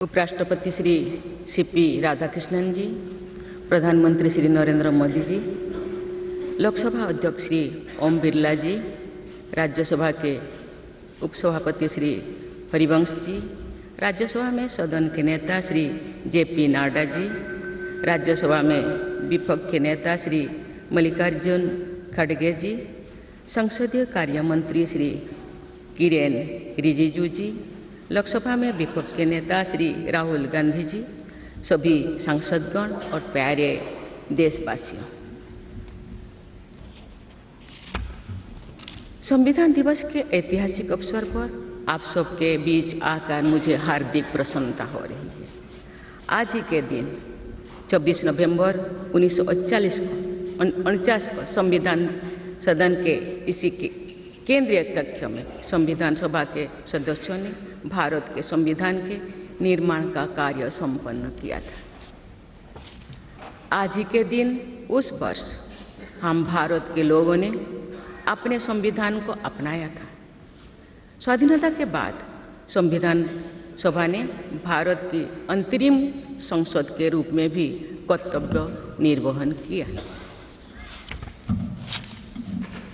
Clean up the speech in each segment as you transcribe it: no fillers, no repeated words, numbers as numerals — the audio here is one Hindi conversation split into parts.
उपराष्ट्रपति श्री सीपी राधाकृष्णन जी, प्रधानमंत्री श्री नरेंद्र मोदी जी, लोकसभा अध्यक्ष श्री ओम बिरला जी, राज्यसभा के उपसभापति श्री हरिवंश जी, राज्यसभा में सदन के नेता श्री जेपी नड्डा जी, राज्यसभा में विपक्ष के नेता श्री मल्लिकार्जुन खड़गे जी, संसदीय कार्य मंत्री श्री किरेन रिजिजू जी, लोकसभा में विपक्ष के नेता श्री राहुल गांधी जी, सभी सांसदगण और प्यारे देशवासियों, संविधान दिवस के ऐतिहासिक अवसर पर आप सबके बीच आकर मुझे हार्दिक प्रसन्नता हो रही है। आज ही के दिन 24 नवंबर 1949 को संविधान सदन के इसी केंद्रीय कक्ष में संविधान सभा के सदस्यों ने भारत के संविधान के निर्माण का कार्य संपन्न किया था। आज ही के दिन उस वर्ष हम भारत के लोगों ने अपने संविधान को अपनाया था। स्वाधीनता के बाद संविधान सभा ने भारत की अंतरिम संसद के रूप में भी कर्तव्य निर्वहन किया।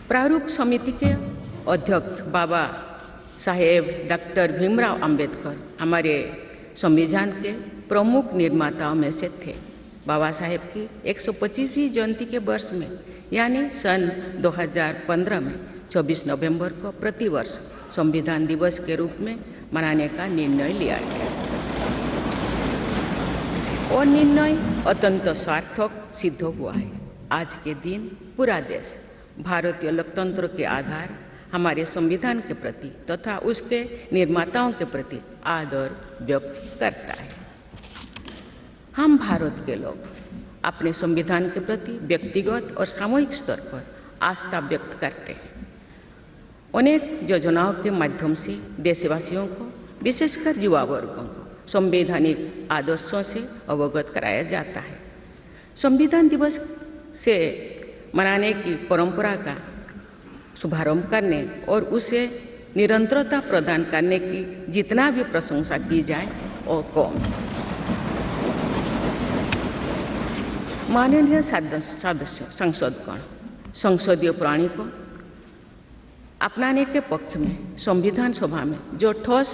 प्रारूप समिति के अध्यक्ष बाबा साहेब डॉक्टर भीमराव अंबेडकर हमारे संविधान के प्रमुख निर्माताओं में से थे। बाबा साहेब की 125वीं जयंती के वर्ष में यानी सन 2015 में 24 नवंबर को प्रतिवर्ष संविधान दिवस के रूप में मनाने का निर्णय लिया गया और निर्णय अत्यंत सार्थक सिद्ध हुआ है। आज के दिन पूरा देश भारतीय लोकतंत्र के आधार हमारे संविधान के प्रति तथा उसके निर्माताओं के प्रति आदर व्यक्त करता है। हम भारत के लोग अपने संविधान के प्रति व्यक्तिगत और सामूहिक स्तर पर आस्था व्यक्त करते हैं। अनेक योजनाओं के माध्यम से देशवासियों को, विशेषकर युवा वर्गों को संवैधानिक आदर्शों से अवगत कराया जाता है। संविधान दिवस से मनाने की परंपरा का शुभारंभ करने और उसे निरंतरता प्रदान करने की जितना भी प्रशंसा की जाए और कम। माननीय सांसदगण संसदीय प्रणाली को अपनाने के पक्ष में संविधान सभा में जो ठोस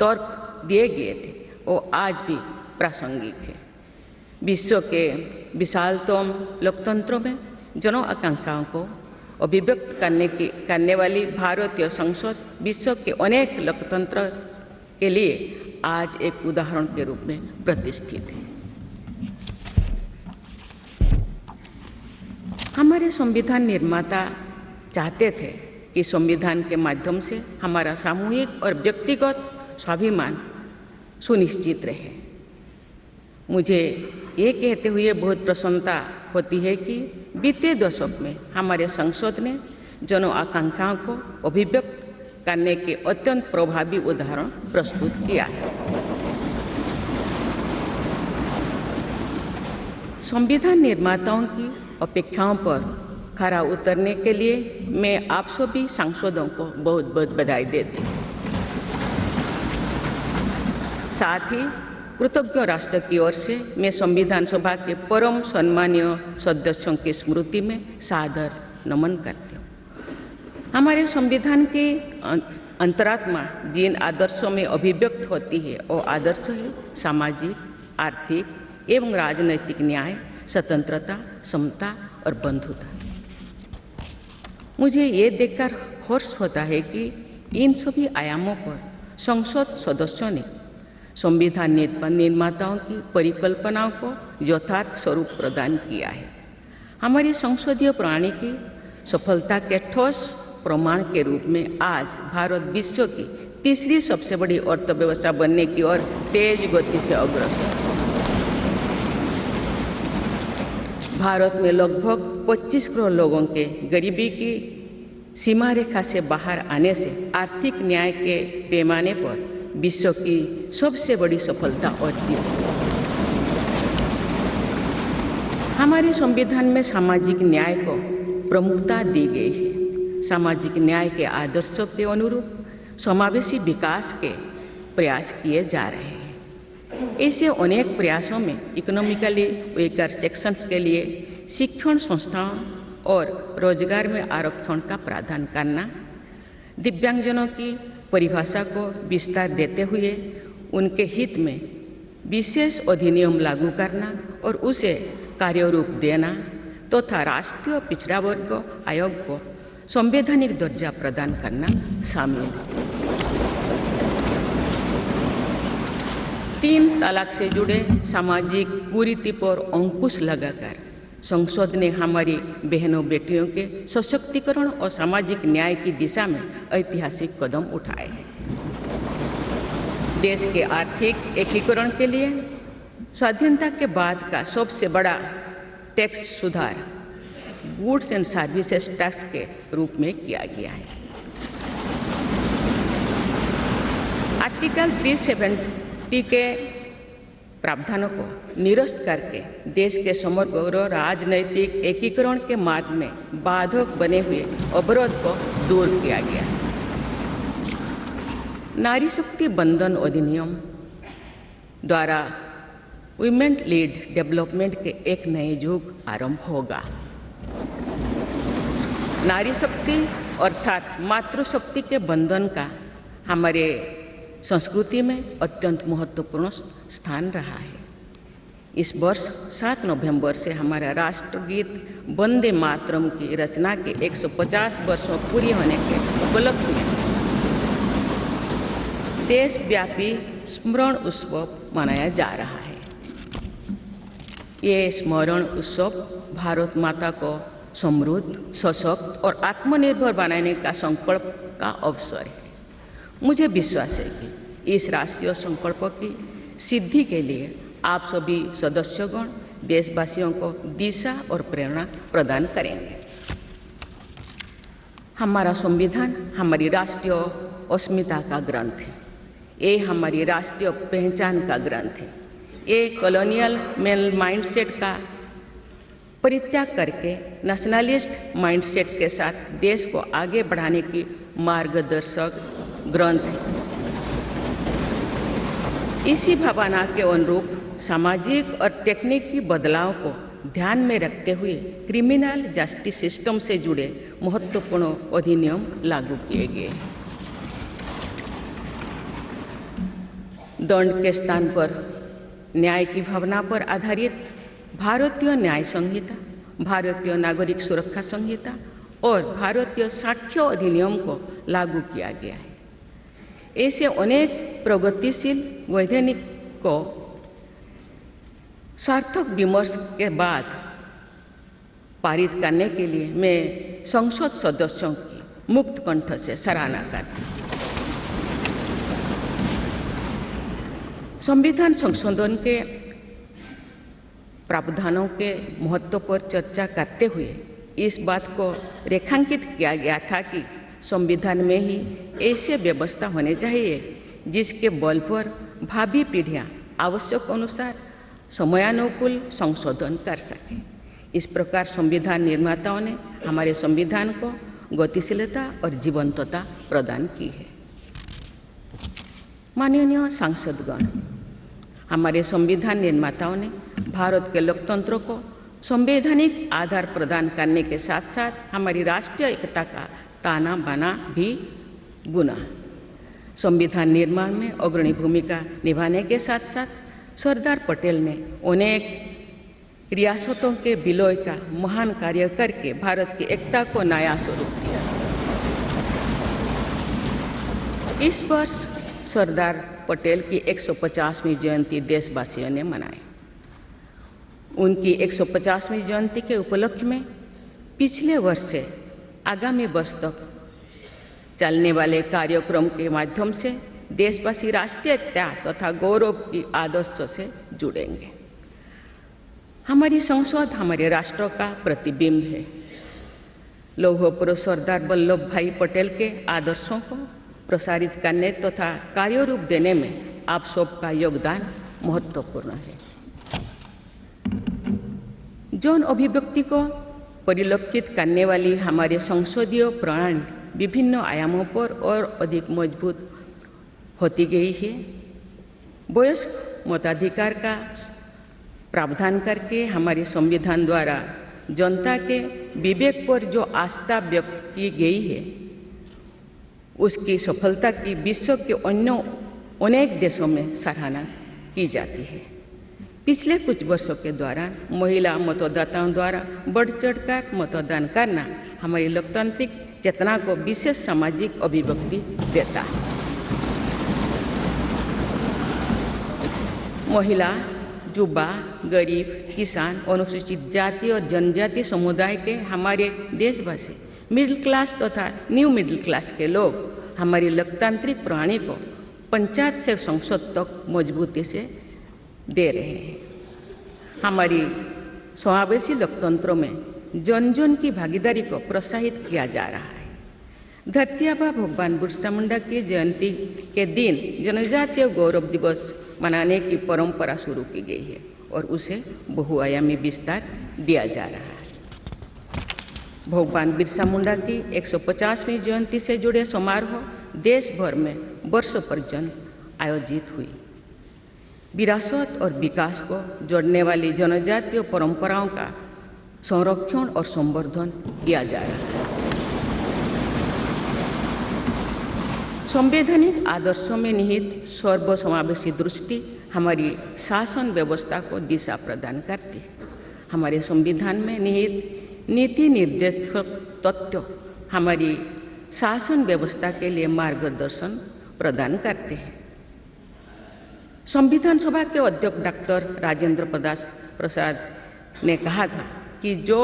तर्क दिए गए थे वो आज भी प्रासंगिक है। विश्व के विशालतम लोकतंत्रों में जन आकांक्षाओं को अभिव्यक्त करने वाली भारतीय संसद विश्व के अनेक लोकतंत्र के लिए आज एक उदाहरण के रूप में प्रतिष्ठित है। हमारे संविधान निर्माता चाहते थे कि संविधान के माध्यम से हमारा सामूहिक और व्यक्तिगत स्वाभिमान सुनिश्चित रहे। मुझे ये कहते हुए बहुत प्रसन्नता होती है कि बीते दशक में हमारे संसद ने जन आकांक्षाओं को अभिव्यक्त करने के अत्यंत प्रभावी उदाहरण प्रस्तुत किया है। संविधान निर्माताओं की अपेक्षाओं पर खरा उतरने के लिए मैं आप सभी सांसदों को बहुत बहुत बधाई देती हूँ। साथ ही कृतज्ञ राष्ट्र की ओर से मैं संविधान सभा के परम सम्मानीय सदस्यों की स्मृति में सादर नमन करती हूँ। हमारे संविधान की अंतरात्मा जिन आदर्शों में अभिव्यक्त होती है वो आदर्श है सामाजिक, आर्थिक एवं राजनैतिक न्याय, स्वतंत्रता, समता और बंधुता। मुझे ये देखकर हर्ष होता है कि इन सभी आयामों पर संसद सदस्यों ने संविधान निर्माताओं की परिकल्पनाओं को यथार्थ स्वरूप प्रदान किया है। हमारी संसदीय प्रणाली की सफलता के ठोस प्रमाण के रूप में आज भारत विश्व की तीसरी सबसे बड़ी अर्थव्यवस्था बनने की ओर तेज गति से अग्रसर है। भारत में लगभग 25 करोड़ लोगों के गरीबी की सीमा रेखा से बाहर आने से आर्थिक न्याय के पैमाने पर विश्व की सबसे बड़ी सफलता अर्जित है। हमारे संविधान में सामाजिक न्याय को प्रमुखता दी गई है। सामाजिक न्याय के आदर्शों के अनुरूप समावेशी विकास के प्रयास किए जा रहे हैं। ऐसे अनेक प्रयासों में इकोनॉमिकली वीकर सेक्शंस के लिए शिक्षण संस्थाओं और रोजगार में आरक्षण का प्रावधान करना, दिव्यांगजनों की परिभाषा को विस्तार देते हुए उनके हित में विशेष अधिनियम लागू करना और उसे कार्यरूप देना तथा राष्ट्रीय पिछड़ा वर्ग आयोग को संवैधानिक दर्जा प्रदान करना शामिल है। 3 तलाक से जुड़े सामाजिक कुरीति पर अंकुश लगाकर संसद ने हमारी बहनों बेटियों के सशक्तिकरण और सामाजिक न्याय की दिशा में ऐतिहासिक कदम उठाए हैं। देश के आर्थिक एकीकरण के लिए स्वाधीनता के बाद का सबसे बड़ा टैक्स सुधार गुड्स एंड सर्विसेज टैक्स के रूप में किया गया है। आर्टिकल 370 के प्रावधानों को निरस्त करके देश के समग्र राजनैतिक एकीकरण के मार्ग में बाधक बने हुए अवरोध को दूर किया गया। नारी शक्ति बंधन अधिनियम द्वारा वुमेन लीड डेवलपमेंट के एक नए युग आरंभ होगा। नारी शक्ति अर्थात मातृशक्ति के बंधन का हमारे संस्कृति में अत्यंत महत्वपूर्ण स्थान रहा है। इस वर्ष 7 नवंबर से हमारा राष्ट्रगीत वंदे मातरम की रचना के 150 वर्षों पूरी होने के उपलक्ष्य में देशव्यापी स्मरण उत्सव मनाया जा रहा है। ये स्मरण उत्सव भारत माता को समृद्ध, सशक्त और आत्मनिर्भर बनाने का संकल्प का अवसर है। मुझे विश्वास है कि इस राष्ट्रीय संकल्प की सिद्धि के लिए आप सभी सदस्यगण देशवासियों को दिशा और प्रेरणा प्रदान करेंगे। हमारा संविधान हमारी राष्ट्रीय अस्मिता का ग्रंथ है। ये हमारी राष्ट्रीय पहचान का ग्रंथ है। ये कॉलोनियल माइंडसेट का परित्याग करके नेशनलिस्ट माइंडसेट के साथ देश को आगे बढ़ाने की मार्गदर्शक ग्रंथ है। इसी भावना के अनुरूप सामाजिक और तकनीकी बदलाव को ध्यान में रखते हुए क्रिमिनल जस्टिस सिस्टम से जुड़े महत्वपूर्ण अधिनियम लागू किए गए। दंड के स्थान पर न्याय की भावना पर आधारित भारतीय न्याय संहिता, भारतीय नागरिक सुरक्षा संहिता और भारतीय साक्ष्य अधिनियम को लागू किया गया है। ऐसे अनेक प्रगतिशील वैधानिक को सार्थक विमर्श के बाद पारित करने के लिए मैं संसद सदस्यों की मुक्त कंठ से सराहना करती हूँ। संविधान संशोधन के प्रावधानों के महत्व पर चर्चा करते हुए इस बात को रेखांकित किया गया था कि संविधान में ही ऐसी व्यवस्था होनी चाहिए जिसके बल पर भावी पीढ़ियां आवश्यक अनुसार समयानुकूल संशोधन कर सकें। इस प्रकार संविधान निर्माताओं ने हमारे संविधान को गतिशीलता और जीवंतता प्रदान की है। माननीय सांसदगण, हमारे संविधान निर्माताओं ने भारत के लोकतंत्र को संवैधानिक आधार प्रदान करने के साथ साथ हमारी राष्ट्रीय एकता का ताना बाना भी बुना। संविधान निर्माण में अग्रणी भूमिका निभाने के साथ साथ सरदार पटेल ने अनेक रियासतों के विलय का महान कार्य करके भारत की एकता को नया स्वरूप दिया। इस वर्ष सरदार पटेल की 150वीं जयंती देशवासियों ने मनाई। उनकी 150वीं जयंती के उपलक्ष्य में पिछले वर्ष से आगामी वर्ष तक चलने वाले कार्यक्रम के माध्यम से देशवासी राष्ट्रीय एकता तथा गौरव की आदर्शों से जुड़ेंगे। हमारी संसद हमारे राष्ट्र का प्रतिबिंब है। लौह पुरुष सरदार वल्लभ भाई पटेल के आदर्शों को प्रसारित करने तथा कार्यरूप देने में आप सबका योगदान महत्वपूर्ण है। जौन अभिव्यक्ति को परिलक्षित करने वाली हमारे संसदीय प्रणाली विभिन्न आयामों पर और अधिक मजबूत होती गई है। वयस्क मताधिकार का प्रावधान करके हमारे संविधान द्वारा जनता के विवेक पर जो आस्था व्यक्त की गई है, उसकी सफलता की विश्व के अन्य अनेक देशों में सराहना की जाती है। पिछले कुछ वर्षों के दौरान महिला मतदाताओं द्वारा बढ़ चढ़कर मतदान करना हमारी लोकतांत्रिक चेतना को विशेष सामाजिक अभिव्यक्ति देता है। महिला, युवा, गरीब, किसान, अनुसूचित जाति और जनजाति समुदाय के हमारे देशवासी, मिडिल क्लास तथा न्यू मिडिल क्लास के लोग हमारी लोकतांत्रिक प्रणाली को पंचायत से संसद तक मजबूती से दे रहे हैं। हमारी समावेशी लोकतंत्रों में जन जन की भागीदारी को प्रोत्साहित किया जा रहा है। धरती आबा भगवान बिरसा मुंडा की जयंती के दिन जनजातीय गौरव दिवस मनाने की परंपरा शुरू की गई है और उसे बहुआयामी विस्तार दिया जा रहा है। भगवान बिरसा मुंडा की 150वीं जयंती से जुड़े समारोह देश भर में वर्षों पर्यंत आयोजित हुई। विरासत और विकास को जोड़ने वाली जनजातीय परंपराओं का संरक्षण और संवर्धन किया जा रहा है। संवैधानिक आदर्शों में निहित सर्वसमावेशी दृष्टि हमारी शासन व्यवस्था को दिशा प्रदान करती है। हमारे संविधान में निहित नीति निर्देशक तत्व हमारी शासन व्यवस्था के लिए मार्गदर्शन प्रदान करते हैं। संविधान सभा के अध्यक्ष डॉक्टर राजेंद्र प्रसाद ने कहा था कि जो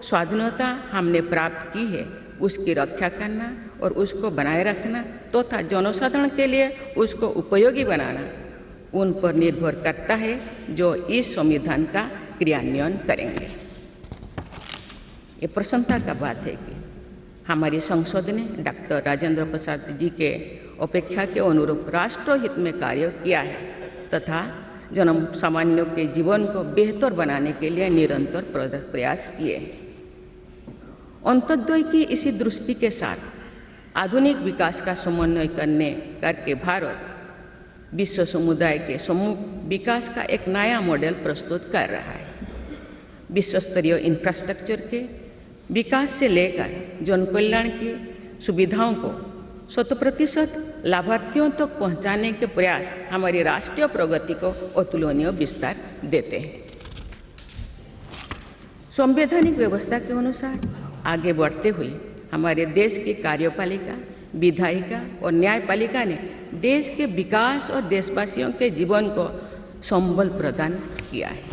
स्वाधीनता हमने प्राप्त की है उसकी रक्षा करना और उसको बनाए रखना तथा जनसाधारण के लिए उसको उपयोगी बनाना उन पर निर्भर करता है जो इस संविधान का क्रियान्वयन करेंगे। ये प्रसन्नता का बात है कि हमारी संसद ने डॉक्टर राजेंद्र प्रसाद जी के अपेक्षा के अनुरूप राष्ट्रहित में कार्य किया है तथा जन सामान्यों के जीवन को बेहतर बनाने के लिए निरंतर प्रयास किए हैं। अंत्योदय की इसी दृष्टि के साथ आधुनिक विकास का समन्वय करके भारत विश्व समुदाय के सम्मुख विकास का एक नया मॉडल प्रस्तुत कर रहा है। विश्व स्तरीय इंफ्रास्ट्रक्चर के विकास से लेकर जन कल्याण की सुविधाओं को 100% लाभार्थियों तक पहुंचाने के प्रयास हमारी राष्ट्रीय प्रगति को अतुलनीय विस्तार देते हैं। संवैधानिक व्यवस्था के अनुसार आगे बढ़ते हुए हमारे देश की कार्यपालिका, विधायिका और न्यायपालिका ने देश के विकास और देशवासियों के जीवन को संबल प्रदान किया है।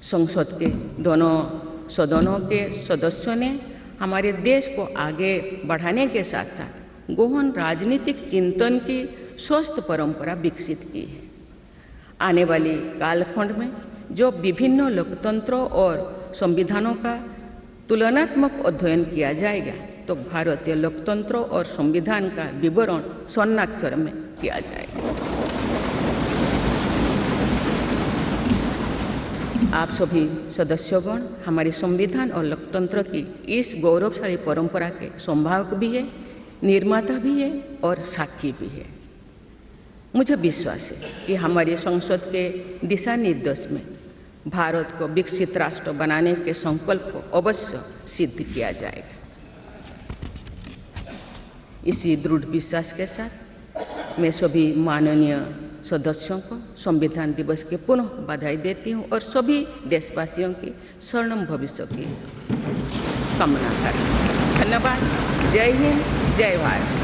संसद के दोनों सदनों के सदस्यों ने हमारे देश को आगे बढ़ाने के साथ साथ गहन राजनीतिक चिंतन की स्वस्थ परंपरा विकसित की है। आने वाली कालखंड में जो विभिन्न लोकतंत्रों और संविधानों का तुलनात्मक अध्ययन किया जाएगा तो भारतीय लोकतंत्र और संविधान का विवरण स्वर्णाक्षर में किया जाएगा। आप सभी सदस्यगण हमारे संविधान और लोकतंत्र की इस गौरवशाली परंपरा के संभावक भी है, निर्माता भी है और साक्षी भी है। मुझे विश्वास है कि हमारी संसद के दिशा निर्देश में भारत को विकसित राष्ट्र बनाने के संकल्प को अवश्य सिद्ध किया जाएगा। इसी दृढ़ विश्वास के साथ मैं सभी माननीय सदस्यों को संविधान दिवस के पुनः बधाई देती हूँ और सभी देशवासियों की स्वर्णिम भविष्य की कामना करती हूँ। धन्यवाद। जय हिंद, जय भारत।